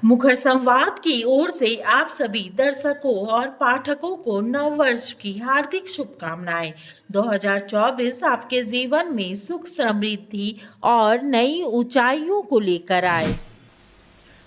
मुखर संवाद की ओर से आप सभी दर्शकों और पाठकों को नव वर्ष की हार्दिक शुभकामनाएं। 2024 आपके जीवन में सुख, समृद्धि और नई ऊंचाइयों को लेकर आए।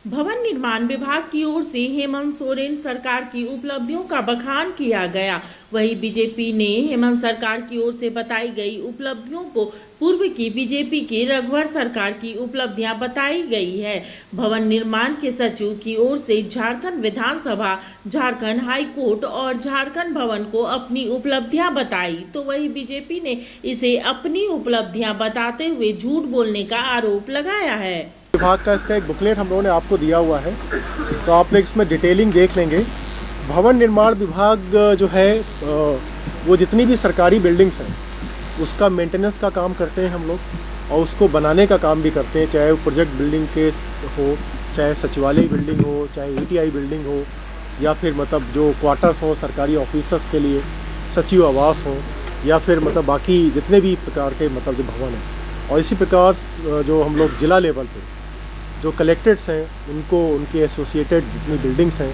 भवन निर्माण विभाग की ओर से हेमंत सोरेन सरकार की उपलब्धियों का बखान किया गया। वहीं बीजेपी ने हेमंत सरकार की ओर से बताई गई उपलब्धियों को पूर्व की बीजेपी की रघुवर सरकार की उपलब्धियां बताई गई है। भवन निर्माण के सचिव की ओर से झारखंड विधानसभा, झारखंड हाईकोर्ट और झारखंड भवन को अपनी उपलब्धियां बताई, तो वहीं बीजेपी ने इसे अपनी उपलब्धियां बताते हुए झूठ बोलने का आरोप लगाया है। विभाग का इसका एक बुकलेट हम लोगों ने आपको दिया हुआ है, तो आप लोग इसमें डिटेलिंग देख लेंगे। भवन निर्माण विभाग जो है वो जितनी भी सरकारी बिल्डिंग्स हैं उसका मेंटेनेंस का काम करते हैं हम लोग, और उसको बनाने का काम भी करते हैं, चाहे वो प्रोजेक्ट बिल्डिंग के हो, चाहे सचिवालय बिल्डिंग हो, चाहे ईटीआई बिल्डिंग हो, या फिर मतलब जो क्वार्टर्स हो सरकारी ऑफिसर्स के लिए, सचिव आवास हो, या फिर मतलब बाकी जितने भी प्रकार के मतलब जो भवन हैं। और इसी प्रकार जो हम लोग जिला लेवल पे जो कलेक्ट्रेट्स हैं उनको, उनके एसोसिएटेड जितनी बिल्डिंग्स हैं,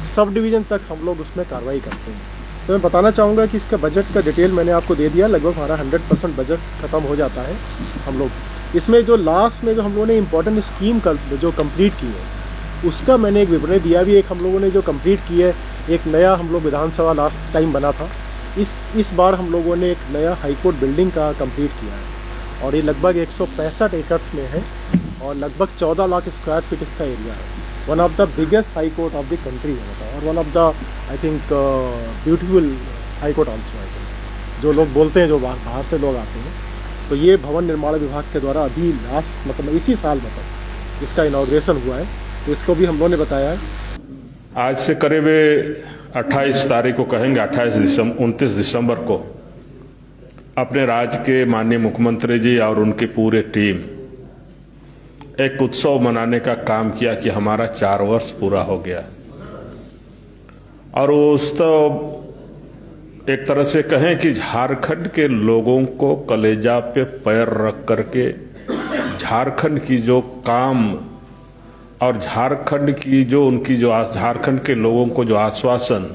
सब डिवीज़न तक हम लोग उसमें कार्रवाई करते हैं। तो मैं बताना चाहूँगा कि इसका बजट का डिटेल मैंने आपको दे दिया। लगभग हमारा 100% बजट ख़त्म हो जाता है। हम लोग इसमें जो लास्ट में जो हम लोगों ने इम्पोर्टेंट स्कीम जो कंप्लीट की है उसका मैंने एक विवरण दिया भी। एक हम लोगों ने जो कंप्लीट की है, एक नया हम लोग विधानसभा लास्ट टाइम बना था, इस बार हम लोगों ने एक नया हाईकोर्ट बिल्डिंग का कंप्लीट किया है, और ये लगभग 165 एकड़्स में है और लगभग 14 लाख स्क्वायर फीट इसका एरिया है। One of the biggest high court of the country है, और one of the I think beautiful high court also. I think जो लोग बोलते हैं, जो बाहर से लोग आते हैं, तो ये भवन निर्माण विभाग के द्वारा अभी लास्ट मतलब इसी साल मतलब इसका इनॉग्रेशन हुआ है, तो इसको भी हम लोगों ने बताया है। आज से करीब 28 तारीख को कहेंगे, 29 दिसंबर को अपने राज्य के माननीय मुख्यमंत्री जी और उनकी पूरी टीम एक उत्सव मनाने का काम किया कि हमारा 4 वर्ष पूरा हो गया। और उस तो एक तरह से कहें कि झारखंड के लोगों को कलेजा पे पैर रख करके झारखंड की जो काम और झारखंड की जो उनकी जो झारखंड के लोगों को जो आश्वासन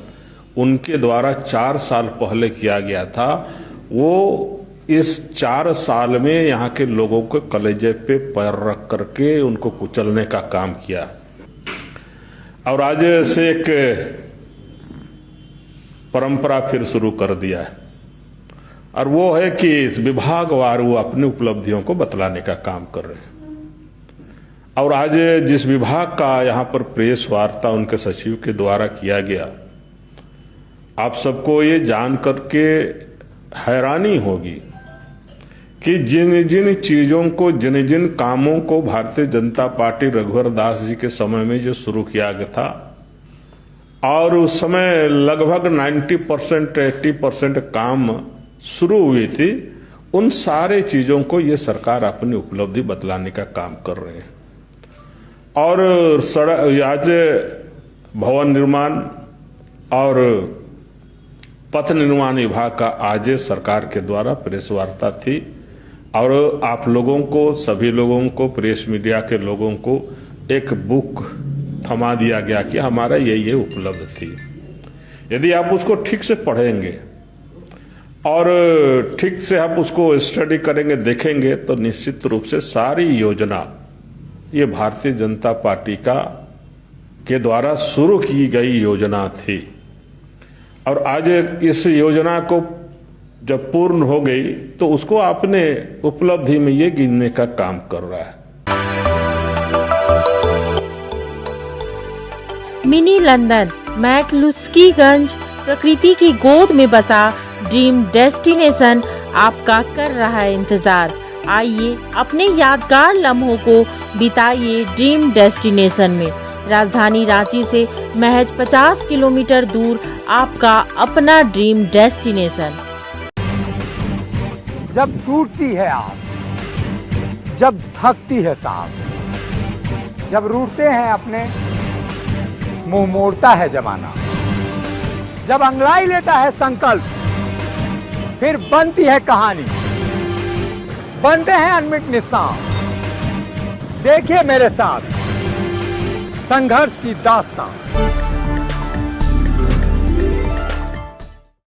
उनके द्वारा 4 साल पहले किया गया था, वो इस 4 साल में यहाँ के लोगों को कलेजे पे पैर रख करके उनको कुचलने का काम किया। और आज से एक परंपरा फिर शुरू कर दिया है, और वो है कि इस विभागवार वो अपनी उपलब्धियों को बतलाने का काम कर रहे हैं। और आज जिस विभाग का यहाँ पर प्रेस वार्ता उनके सचिव के द्वारा किया गया, आप सबको ये जान करके हैरानी होगी कि जिन जिन चीजों को, जिन जिन कामों को भारतीय जनता पार्टी रघुवर दास जी के समय में जो शुरू किया गया था, और उस समय लगभग 90% 80% काम शुरू हुई थी, उन सारे चीजों को ये सरकार अपनी उपलब्धि बतलाने का काम कर रहे हैं। और आज भवन निर्माण और पथ निर्माण विभाग का आज सरकार के द्वारा प्रेस वार्ता थी, और आप लोगों को, सभी लोगों को, प्रेस मीडिया के लोगों को एक बुक थमा दिया गया कि हमारा ये उपलब्ध थी। यदि आप उसको ठीक से पढ़ेंगे और ठीक से आप उसको स्टडी करेंगे, देखेंगे, तो निश्चित रूप से सारी योजना ये भारतीय जनता पार्टी के द्वारा शुरू की गई योजना थी। और आज इस योजना को जब पूर्ण हो गई तो उसको अपने उपलब्धि में ये गिनने का काम कर रहा है। मिनी लंदन, मैक्लुस्कीगंज, प्रकृति की गोद में बसा ड्रीम डेस्टिनेशन आपका कर रहा है इंतजार। आइए अपने यादगार लम्हों को बिताइए ड्रीम डेस्टिनेशन में। राजधानी रांची से महज 50 किलोमीटर दूर आपका अपना ड्रीम डेस्टिनेशन। जब टूटती है आस, जब थकती है सांस, जब रूठते हैं अपने, मुंह मोड़ता है जमाना, जब अंगड़ाई लेता है संकल्प, फिर बनती है कहानी, बनते हैं अनमिट निशान। देखिए मेरे साथ संघर्ष की दास्तां।